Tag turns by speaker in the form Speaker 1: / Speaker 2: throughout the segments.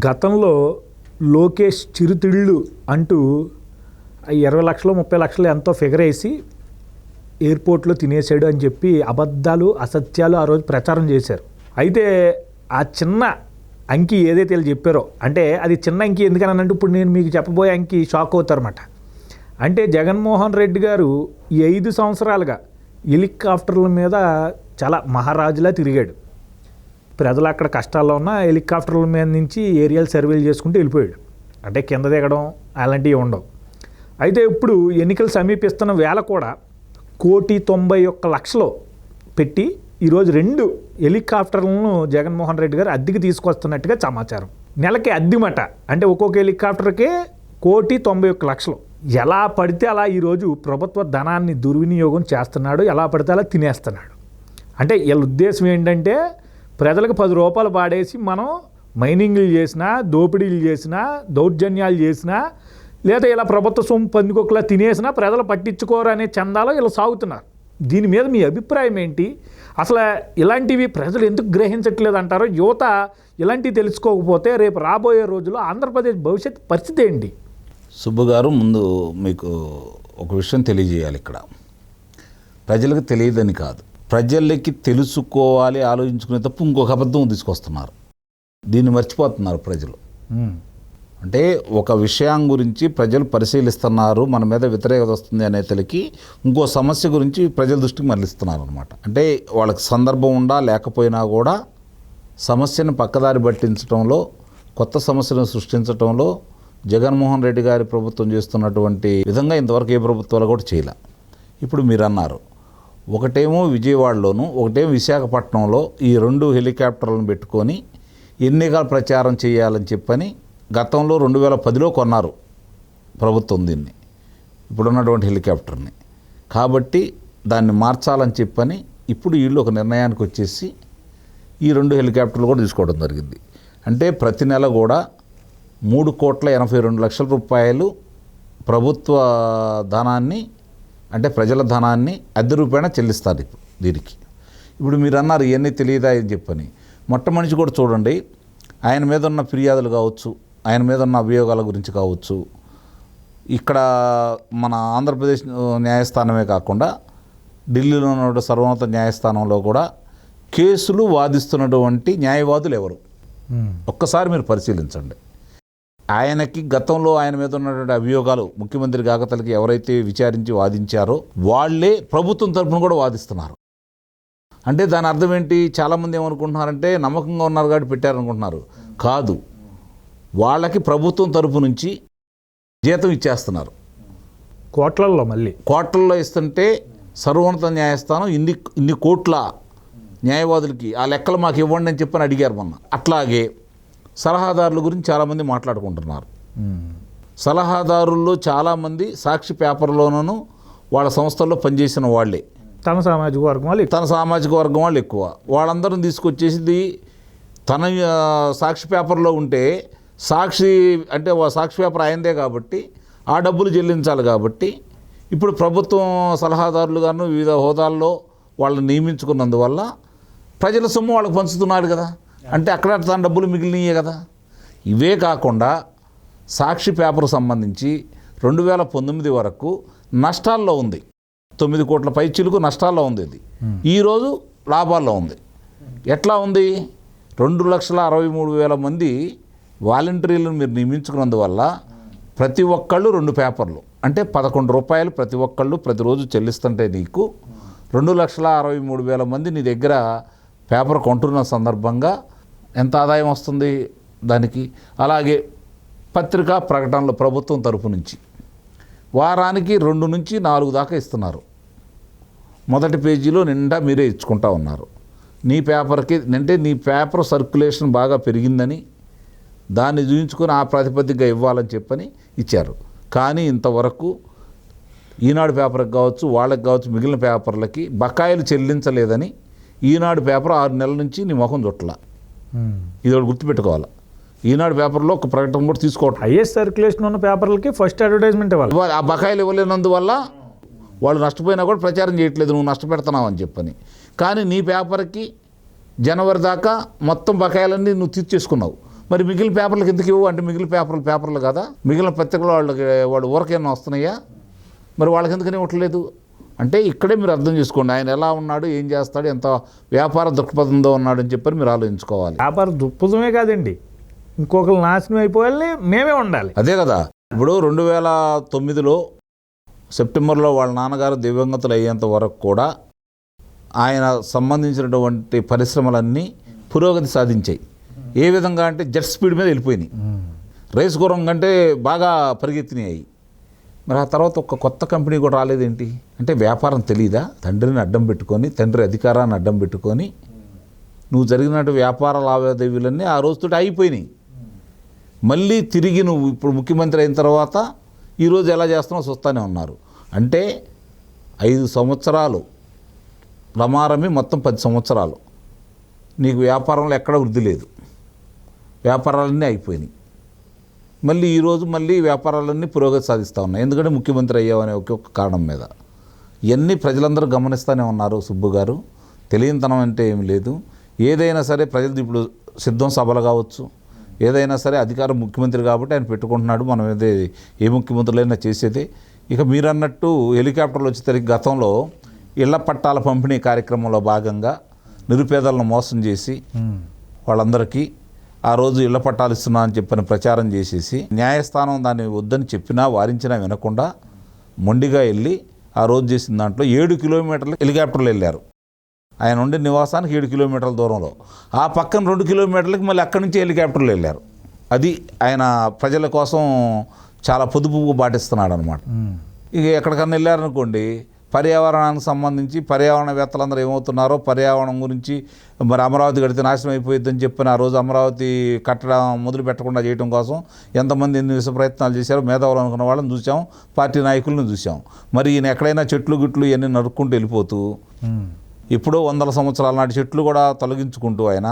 Speaker 1: గతంలో లోకేష్ చిరుతిళ్ళు అంటూ 20 లక్షలు 30 లక్షలు ఎంతో ఫిగర్ వేసి ఎయిర్పోర్ట్లో తినేసాడు అని చెప్పి అబద్ధాలు అసత్యాలు ఆ రోజు ప్రచారం చేశారు. అయితే ఆ చిన్న అంకి ఏదైతే వీళ్ళు చెప్పారో, అంటే అది చిన్న అంకి ఎందుకని అంటే ఇప్పుడు నేను మీకు చెప్పబోయే అంకి షాక్ అవుతారన్నమాట. అంటే జగన్మోహన్ రెడ్డి గారు ఈ 5 సంవత్సరాలుగా హెలికాప్టర్ల మీద చాలా మహారాజులా తిరిగాడు. ప్రజలు అక్కడ కష్టాల్లో ఉన్న హెలికాప్టర్ల మీద నుంచి ఏరియల్ సర్వేలు చేసుకుంటూ వెళ్ళిపోయాడు. అంటే కింద దిగడం అలాంటివి ఉండవు. అయితే ఇప్పుడు ఎన్నికలు సమీపిస్తున్న వేళ కూడా 1,91,00,000 పెట్టి ఈరోజు 2 హెలికాప్టర్లను జగన్మోహన్ రెడ్డి గారు అద్దెకి తీసుకొస్తున్నట్టుగా సమాచారం. నెలకి అద్దెమట, అంటే ఒక్కొక్క హెలికాప్టర్కే 1,91,00,000. ఎలా పడితే అలా ఈరోజు ప్రభుత్వ ధనాన్ని దుర్వినియోగం చేస్తున్నాడు, ఎలా పడితే అలా తినేస్తున్నాడు. అంటే వీళ్ళ ఉద్దేశం ఏంటంటే ప్రజలకు 10 రూపాయలు పాడేసి మనం మైనింగ్లు చేసినా, దోపిడీలు చేసినా, దౌర్జన్యాలు చేసినా, లేదా ఇలా ప్రభుత్వ సొమ్ము పందుకొకలా తినేసినా ప్రజలు పట్టించుకోరు అనే చందాలో వీళ్ళు సాగుతున్నారు. దీని మీద మీ అభిప్రాయం ఏంటి? అసలు ఇలాంటివి ప్రజలు ఎందుకు గ్రహించట్లేదు అంటారో? యువత ఇలాంటివి తెలుసుకోకపోతే రేపు రాబోయే రోజుల్లో ఆంధ్రప్రదేశ్ భవిష్యత్ పరిస్థితి ఏంటి?
Speaker 2: సుబ్బు గారు, ముందు మీకు ఒక విషయం తెలియజేయాలి. ఇక్కడ ప్రజలకు తెలియదని కాదు, ప్రజలకి తెలుసుకోవాలి ఆలోచించుకునే తప్పు ఇంకొక అబద్ధం తీసుకొస్తున్నారు. దీన్ని మర్చిపోతున్నారు ప్రజలు. అంటే ఒక విషయం గురించి ప్రజలు పరిశీలిస్తున్నారు, మన మీద వ్యతిరేకత వస్తుంది అనే తెలికి ఇంకో సమస్య గురించి ప్రజల దృష్టికి మరలిస్తున్నారు అనమాట. అంటే వాళ్ళకి సందర్భం ఉండా లేకపోయినా కూడా సమస్యను పక్కదారి పట్టించడంలో, కొత్త సమస్యలను సృష్టించడంలో జగన్మోహన్ రెడ్డి గారి ప్రభుత్వం చేస్తున్నటువంటి విధంగా ఇంతవరకు ఏ ప్రభుత్వాలు కూడా చేయలే. ఇప్పుడు మీరు అన్నారు, ఒకటేమో విజయవాడలోను, ఒకటేమో విశాఖపట్నంలో ఈ 2 హెలికాప్టర్లను పెట్టుకొని ఎన్నికల ప్రచారం చేయాలని చెప్పని గతంలో 2010లో కొన్నారు ప్రభుత్వం దీన్ని, ఇప్పుడున్నటువంటి హెలికాప్టర్ని. కాబట్టి దాన్ని మార్చాలని చెప్పని ఇప్పుడు వీళ్ళు ఒక నిర్ణయానికి వచ్చేసి ఈ 2 హెలికాప్టర్లు కూడా తీసుకోవడం జరిగింది. అంటే ప్రతి నెల కూడా 3,82,00,000 రూపాయలు ప్రభుత్వ ధనాన్ని, అంటే ప్రజల ధనాన్ని అద్దె రూపాయన చెల్లిస్తారు దీనికి. ఇప్పుడు మీరు అన్నారు ఇవన్నీ తెలియదా అని చెప్పని. మొట్టమొదటి కూడా చూడండి, ఆయన మీద ఉన్న ఫిర్యాదులు కావచ్చు, ఆయన మీద ఉన్న అభియోగాల గురించి కావచ్చు, ఇక్కడ మన ఆంధ్రప్రదేశ్ న్యాయస్థానమే కాకుండా ఢిల్లీలో ఉన్న సర్వోన్నత న్యాయస్థానంలో కూడా కేసులు వాదిస్తున్నటువంటి న్యాయవాదులు ఎవరు ఒక్కసారి మీరు పరిశీలించండి. ఆయనకి గతంలో ఆయన మీద ఉన్నటువంటి అభియోగాలు ముఖ్యమంత్రి కాకతలకి ఎవరైతే విచారించి వాదించారో వాళ్ళే ప్రభుత్వం తరఫున కూడా వాదిస్తున్నారు. అంటే దాని అర్థం ఏంటి? చాలామంది ఏమనుకుంటున్నారంటే నమ్మకంగా ఉన్నారు కాబట్టి పెట్టారనుకుంటున్నారు. కాదు, వాళ్ళకి ప్రభుత్వం తరఫు నుంచి జీతం ఇచ్చేస్తున్నారు.
Speaker 1: కోట్లల్లో, మళ్ళీ
Speaker 2: కోట్లలో ఇస్తుంటే సర్వోన్నత న్యాయస్థానం ఇన్ని కోట్ల న్యాయవాదులకి ఆ లెక్కలు మాకు ఇవ్వండి అని చెప్పని అడిగారు మొన్న. అట్లాగే సలహాదారుల గురించి చాలామంది మాట్లాడుకుంటున్నారు. సలహాదారుల్లో చాలామంది సాక్షి పేపర్లోనూ వాళ్ళ సంస్థల్లో పనిచేసిన వాళ్ళే,
Speaker 1: తన సామాజిక వర్గం వాళ్ళు
Speaker 2: ఎక్కువ. వాళ్ళందరం తీసుకొచ్చేసింది తన సాక్షి పేపర్లో ఉంటే, సాక్షి అంటే సాక్షి పేపర్ అయిందే కాబట్టి ఆ డబ్బులు చెల్లించాలి. కాబట్టి ఇప్పుడు ప్రభుత్వం సలహాదారులుగాను వివిధ హోదాల్లో వాళ్ళని నియమించుకున్నందువల్ల ప్రజల సొమ్ము వాళ్ళకి పంచుతున్నాడు కదా. అంటే అక్కడ తన డబ్బులు మిగిలినయే కదా. ఇవే కాకుండా సాక్షి పేపర్ సంబంధించి 2019 వరకు నష్టాల్లో ఉంది. 9 కోట్ల పైచిలుకు నష్టాల్లో ఉంది. ఇది ఈరోజు లాభాల్లో ఉంది. ఎట్లా ఉంది? 2,63,000 మంది వాలంటీర్లను మీరు నియమించుకున్నందువల్ల ప్రతి ఒక్కళ్ళు 2 పేపర్లు, అంటే 11 రూపాయలు ప్రతి ఒక్కళ్ళు ప్రతిరోజు చెల్లిస్తుంటే నీకు 2,63,000 మంది నీ దగ్గర పేపర్ కొంటున్న సందర్భంగా ఎంత ఆదాయం వస్తుంది దానికి? అలాగే పత్రికా ప్రకటనలు ప్రభుత్వం తరపు నుంచి వారానికి 2 నుంచి 4 దాకా ఇస్తున్నారు. మొదటి పేజీలో నిండా మీరే ఇచ్చుకుంటా ఉన్నారు. నీ పేపర్కి అంటే నీ పేపర్ సర్క్యులేషన్ బాగా పెరిగిందని దాన్ని చూపించుకొని ఆ ప్రాతిపదికగా ఇవ్వాలని చెప్పని ఇచ్చారు. కానీ ఇంతవరకు ఈనాడు పేపర్కి కావచ్చు, వాళ్ళకి కావచ్చు, మిగిలిన పేపర్లకి బకాయిలు చెల్లించలేదని ఈనాడు పేపర్ 6 నెలల నుంచి నీ ముఖం చుట్టలా. ఇది ఒకటి గుర్తుపెట్టుకోవాలి. ఈనాడు పేపర్లో ఒక ప్రకటన కూడా తీసుకోవటం,
Speaker 1: హైయెస్ట్ సర్క్యులేషన్ ఉన్న పేపర్లకి ఫస్ట్ అడ్వర్టైజ్మెంట్ ఇవ్వాలి.
Speaker 2: ఆ బకాయిలు ఇవ్వలేనందువల్ల వాళ్ళు నష్టపోయినా కూడా ప్రచారం చేయట్లేదు, నువ్వు నష్టపెడుతున్నావు అని చెప్పని. కానీ నీ పేపర్కి జనవరి దాకా మొత్తం బకాయిలన్నీ నువ్వు తీర్చేసుకున్నావు. మరి మిగిలిన పేపర్లకు ఎందుకు ఇవ్వు అంటే మిగిలిన పేపర్లు కదా, మిగిలిన పత్రికలు వాళ్ళు ఊరకేమైనా వస్తున్నాయా, మరి వాళ్ళకి ఎందుకని ఇవ్వట్లేదు అంటే ఇక్కడే మీరు అర్థం చేసుకోండి ఆయన ఎలా ఉన్నాడు, ఏం చేస్తాడు, ఎంత వ్యాపార దృక్పథంతో ఉన్నాడు అని చెప్పని మీరు ఆలోచించుకోవాలి.
Speaker 1: వ్యాపార దృక్పథమే కాదండి, ఇంకొకరు నాశనం అయిపోవాలి, మేమే ఉండాలి.
Speaker 2: అదే కదా. ఇప్పుడు 2009లో సెప్టెంబర్లో వాళ్ళ నాన్నగారు దివంగతులు అయ్యేంత వరకు కూడా ఆయన సంబంధించినటువంటి పరిశ్రమలన్నీ పురోగతి సాధించాయి. ఏ విధంగా అంటే జెట్ స్పీడ్ మీద వెళ్ళిపోయినాయి, రేస్ గుర్రం కంటే బాగా పరిగెత్తినాయి. మరి ఆ తర్వాత ఒక కొత్త కంపెనీ కూడా రాలేదేంటి అంటే వ్యాపారం తెలియదా? తండ్రిని అడ్డం పెట్టుకొని, తండ్రి అధికారాన్ని అడ్డం పెట్టుకొని నువ్వు జరిగినట్టు వ్యాపార లావాదేవీలన్నీ ఆ రోజుతో అయిపోయినాయి. మళ్ళీ తిరిగి నువ్వు ఇప్పుడు ముఖ్యమంత్రి అయిన తర్వాత ఈరోజు ఎలా చేస్తున్నావు చూస్తూనే ఉన్నారు. అంటే 5 సంవత్సరాలు రమారమి మొత్తం 10 సంవత్సరాలు నీకు వ్యాపారంలో ఎక్కడ వృద్ధి లేదు, వ్యాపారాలన్నీ అయిపోయినాయి. మళ్ళీ ఈరోజు మళ్ళీ వ్యాపారాలన్నీ పురోగతి సాధిస్తూ ఉన్నాయి, ఎందుకంటే ముఖ్యమంత్రి అయ్యావనే ఒక్క కారణం మీద. ఇవన్నీ ప్రజలందరూ గమనిస్తూనే ఉన్నారు. సుబ్బు గారు తెలియనితనం అంటే ఏమి లేదు. ఏదైనా సరే ప్రజలు ఇప్పుడు సిద్ధం సభలు కావచ్చు, ఏదైనా సరే అధికారం ముఖ్యమంత్రి కాబట్టి ఆయన పెట్టుకుంటున్నాడు. మనం ఏ ముఖ్యమంత్రులైనా చేసేదే. ఇక మీరు అన్నట్టు హెలికాప్టర్లు వచ్చేసరికి గతంలో ఇళ్ల పట్టాల పంపిణీ కార్యక్రమంలో భాగంగా నిరుపేదలను మోసం చేసి వాళ్ళందరికీ ఆ రోజు ఇళ్ల పట్టాలు ఇస్తున్నా అని చెప్పని ప్రచారం చేసేసి న్యాయస్థానం దాన్ని వద్దని చెప్పినా వారించినా వినకుండా మొండిగా వెళ్ళి ఆ రోజు చేసిన దాంట్లో 7 కిలోమీటర్లు హెలికాప్టర్లు వెళ్ళారు. ఆయన ఉండే నివాసానికి 7 కిలోమీటర్ల దూరంలో, ఆ పక్కన 2 కిలోమీటర్లకి మళ్ళీ అక్కడి నుంచి హెలికాప్టర్లు వెళ్ళారు. అది ఆయన ప్రజల కోసం చాలా పొదుపు పాటిస్తున్నాడు అనమాట. ఇక ఎక్కడికన్నా వెళ్ళారనుకోండి, పర్యావరణానికి సంబంధించి పర్యావరణవేత్తలందరూ ఏమవుతున్నారో పర్యావరణం గురించి మరి అమరావతి కడితే నాశనం అయిపోయిద్దని చెప్పిన ఆ రోజు అమరావతి కట్టడం మొదలు పెట్టకుండా చేయడం కోసం ఎంతమంది ఎన్ని విష ప్రయత్నాలు చేశారో మేధావులు అనుకున్న వాళ్ళని చూసాం, పార్టీ నాయకులను చూసాం. మరి ఈయన ఎక్కడైనా చెట్లు గిట్లు ఇవన్నీ నరుక్కుంటూ వెళ్ళిపోతూ ఎప్పుడో 100 సంవత్సరాల నాటి చెట్లు కూడా తొలగించుకుంటూ ఆయన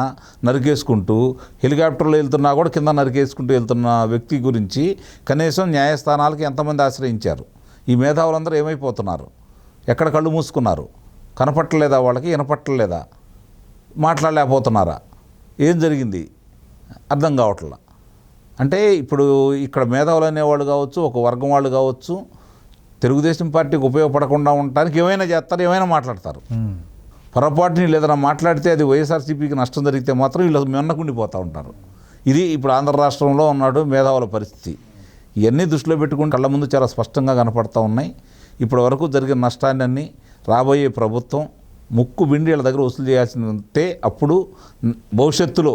Speaker 2: నరికేసుకుంటూ హెలికాప్టర్లో వెళ్తున్నా కూడా కింద నరికేసుకుంటూ వెళ్తున్న వ్యక్తి గురించి కనీసం న్యాయస్థానాలకి ఎంతమంది ఆశ్రయించారు? ఈ మేధావులందరూ ఏమైపోతున్నారు? ఎక్కడ కళ్ళు మూసుకున్నారు? కనపట్టలేదా వాళ్ళకి? వినపట్టలేదా? మాట్లాడలేకపోతున్నారా? ఏం జరిగింది అర్థం కావట్లా. అంటే ఇప్పుడు ఇక్కడ మేధావులు అనేవాళ్ళు కావచ్చు, ఒక వర్గం వాళ్ళు కావచ్చు, తెలుగుదేశం పార్టీకి ఉపయోగపడకుండా ఉండటానికి ఏమైనా చేస్తారు, ఏమైనా మాట్లాడతారు. పొరపాటుని ఏదైనా మాట్లాడితే అది వైఎస్ఆర్సీపీకి నష్టం జరిగితే మాత్రం వీళ్ళు మిన్నకుండిపోతూ ఉంటారు. ఇది ఇప్పుడు ఆంధ్ర రాష్ట్రంలో ఉన్నాడు మేధావుల పరిస్థితి. ఇవన్నీ దృష్టిలో పెట్టుకుని కళ్ళ ముందు చాలా స్పష్టంగా కనపడతా ఉన్నాయి. ఇప్పటి వరకు జరిగిన నష్టాన్ని రాబోయే ప్రభుత్వం ముక్కు బిండి వీళ్ళ దగ్గర వసూలు చేయాల్సిందే. అప్పుడు భవిష్యత్తులో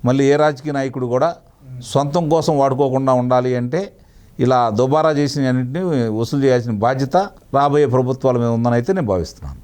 Speaker 2: మళ్ళీ ఏ రాజకీయ నాయకుడు కూడా సొంతం కోసం వాడుకోకుండా ఉండాలి అంటే ఇలా దుబారా చేసిన అన్నింటినీ వసూలు చేయాల్సిన బాధ్యత రాబోయే ప్రభుత్వాల మీద ఉందని అయితే నేను భావిస్తున్నాను.